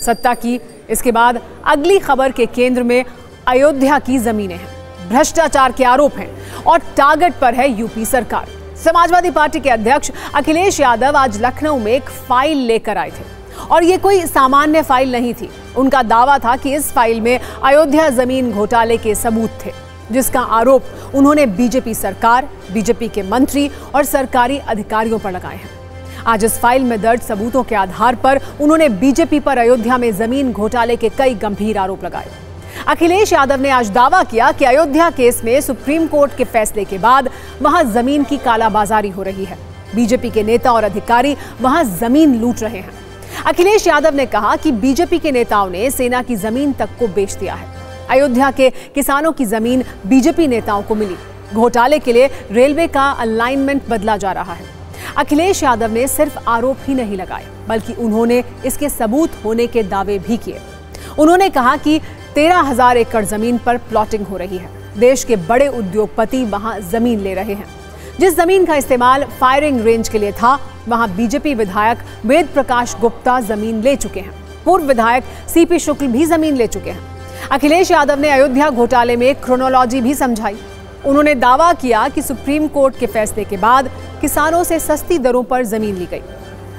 सत्ता की इसके बाद अगली खबर के केंद्र में अयोध्या की जमीनें हैं, भ्रष्टाचार के आरोप हैं और टारगेट पर है यूपी सरकार। समाजवादी पार्टी के अध्यक्ष अखिलेश यादव आज लखनऊ में एक फाइल लेकर आए थे और ये कोई सामान्य फाइल नहीं थी। उनका दावा था कि इस फाइल में अयोध्या जमीन घोटाले के सबूत थे, जिसका आरोप उन्होंने बीजेपी सरकार, बीजेपी के मंत्री और सरकारी अधिकारियों पर लगाए हैं। आज इस फाइल में दर्ज सबूतों के आधार पर उन्होंने बीजेपी पर अयोध्या में जमीन घोटाले के कई गंभीर आरोप लगाए। अखिलेश यादव ने आज दावा किया कि अयोध्या केस में सुप्रीम कोर्ट के फैसले के बाद वहां जमीन की कालाबाजारी हो रही है। बीजेपी के नेता और अधिकारी वहां जमीन लूट रहे हैं। अखिलेश यादव ने कहा कि बीजेपी के नेताओं ने सेना की जमीन तक को बेच दिया है। अयोध्या के किसानों की जमीन बीजेपी नेताओं को मिली। घोटाले के लिए रेलवे का अलाइनमेंट बदला जा रहा है। अखिलेश यादव ने सिर्फ आरोप ही नहीं लगाए, बल्कि उन्होंने इसके सबूत होने के दावे भी किए। उन्होंने कहा कि 13,000 एकड़ जमीन पर प्लॉटिंग हो रही है। देश के बड़े उद्योगपति वहां जमीन ले रहे हैं। जिस जमीन का इस्तेमाल फायरिंग रेंज के लिए था, वहां बीजेपी विधायक वेद प्रकाश गुप्ता जमीन ले चुके हैं। पूर्व विधायक सीपी शुक्ल भी जमीन ले चुके हैं। अखिलेश यादव ने अयोध्या घोटाले में क्रोनोलॉजी भी समझाई। उन्होंने दावा किया कि सुप्रीम कोर्ट के फैसले के बाद किसानों से सस्ती दरों पर जमीन ली गई।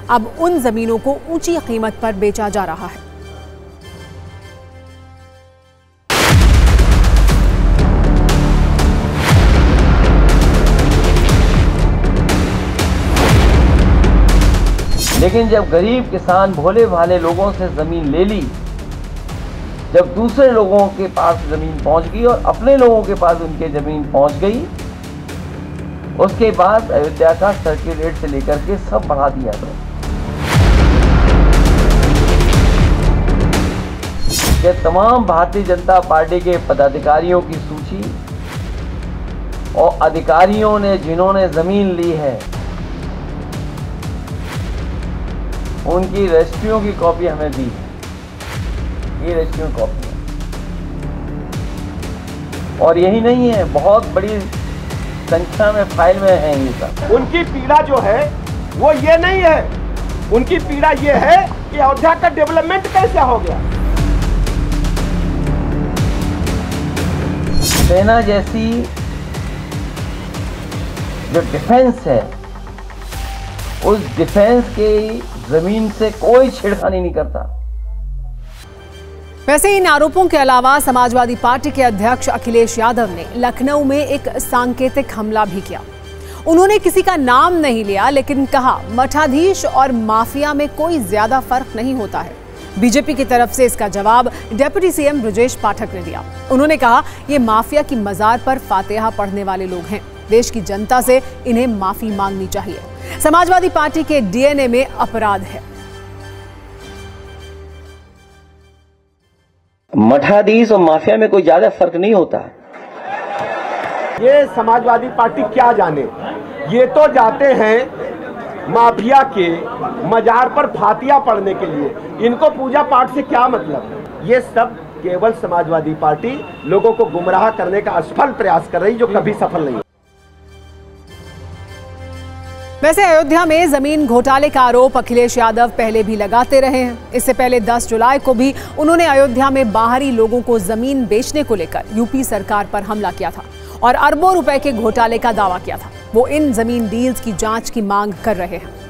अब उन जमीनों को ऊंची कीमत पर बेचा जा रहा है। लेकिन जब गरीब किसान भोले भाले लोगों से जमीन ले ली, जब दूसरे लोगों के पास जमीन पहुंच गई और अपने लोगों के पास उनके जमीन पहुंच गई, उसके बाद अयोध्या का सर्किट रेट से लेकर के सब बढ़ा दिया गया। ये तमाम भारतीय जनता पार्टी के पदाधिकारियों की सूची और अधिकारियों ने जिन्होंने जमीन ली है, उनकी रजिस्ट्रियों की कॉपी हमें दी है। ये रजिस्ट्रियों की कॉपी है। और यही नहीं है, बहुत बड़ी संख्या में फाइल में है ये सब। उनकी पीड़ा जो है वो ये नहीं है, उनकी पीड़ा ये है कि अयोध्या का डेवलपमेंट कैसे हो गया। सेना जैसी जो डिफेंस है, उस डिफेंस की जमीन से कोई छेड़खानी नहीं करता। वैसे इन आरोपों के अलावा समाजवादी पार्टी के अध्यक्ष अखिलेश यादव ने लखनऊ में एक सांकेतिक हमला भी किया। उन्होंने किसी का नाम नहीं लिया, लेकिन कहा मठाधीश और माफिया में कोई ज्यादा फर्क नहीं होता है। बीजेपी की तरफ से इसका जवाब डिप्टी सीएम ब्रजेश पाठक ने दिया। उन्होंने कहा ये माफिया की मजार पर फातिहा पढ़ने वाले लोग हैं। देश की जनता से इन्हें माफी मांगनी चाहिए। समाजवादी पार्टी के डीएनए में अपराध है। मठाधीश और माफिया में कोई ज्यादा फर्क नहीं होता। ये समाजवादी पार्टी क्या जाने, ये तो जाते हैं माफिया के मजार पर फातिया पढ़ने के लिए। इनको पूजा पाठ से क्या मतलब। ये सब केवल समाजवादी पार्टी लोगों को गुमराह करने का असफल प्रयास कर रही, जो कभी सफल नहीं। वैसे अयोध्या में जमीन घोटाले का आरोप अखिलेश यादव पहले भी लगाते रहे हैं। इससे पहले 10 जुलाई को भी उन्होंने अयोध्या में बाहरी लोगों को जमीन बेचने को लेकर यूपी सरकार पर हमला किया था और अरबों रुपए के घोटाले का दावा किया था। वो इन जमीन डील्स की जांच की मांग कर रहे हैं।